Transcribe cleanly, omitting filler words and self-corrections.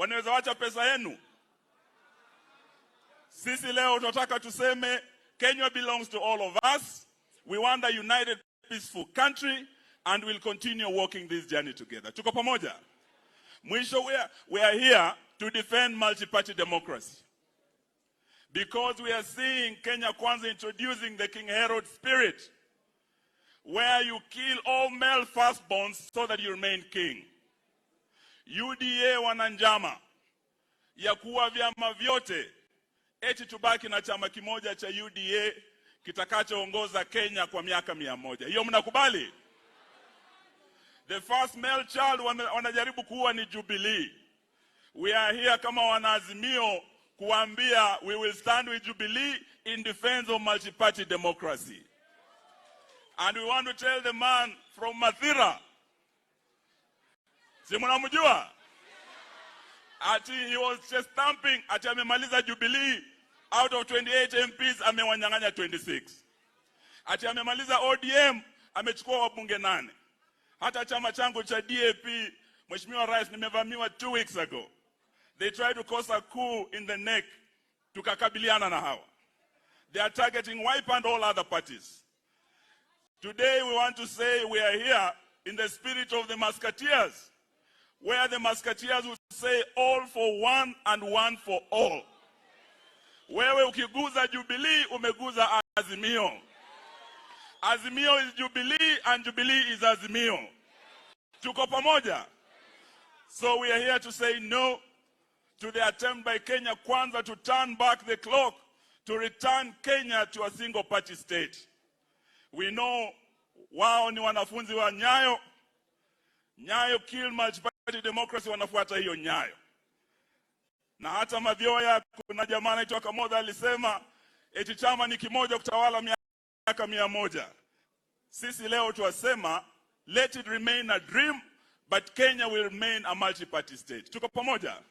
wanaweza acha pesa yenu. Sisi leo tunataka tuseme Kenya belongs to all of us. We want a united, peaceful country, and we'll continue walking this journey together. Tuko pamoja. Mwisho, we are here to defend multi-party democracy. Because we are seeing Kenya Kwanza introducing the King Herod spirit, where you kill all male firstborns so that you remain king. UDA wananjama ya kuwa vyama vyote eti tubaki na chama kimoja cha UDA kitakachoongoza Kenya kwa miaka 100. Hiyo mnakubali? The first male child wanajaribu kuwa ni Jubilee. We are here kama wanaazimio kuambia we will stand with Jubilee in defense of multi-party democracy. And we want to tell the man from Mathira, si mnamjua? Ati he was just stamping, ati amemaliza Jubilee, out of 28 MPs amewanyang'anya 26. Ati amemaliza ODM, amechukua wabunge 8. Hata chama changu cha DAP, Mheshimiwa Rais, nimevamiwa 2 weeks ago. They tried to cause a coup in the neck, tukakabiliana na hawa. They are targeting Wiper and all other parties. Today we want to say we are here in the spirit of the Musketeers, where the Musketeers will say all for one and one for all. Wewe ukiguza Jubilee, umeguza Azimio. Azimio is Jubilee and Jubilee is Azimio. Tuko pamoja. So we are here to say no to the attempt by Kenya Kwanza to turn back the clock, to return Kenya to a single party state. We know wao ni wanafunzi wa Nyayo. Nyayo kill multi-party democracy, wanafuata hiyo Nyayo. Na hata Mavyoya, kuna jamaa anaitwa Kamodha alisema eti chama ni kimoja kutawala miaka 100. Sisi leo tuwasema let it remain a dream, but Kenya will remain a multi-party state. Tuko pamoja.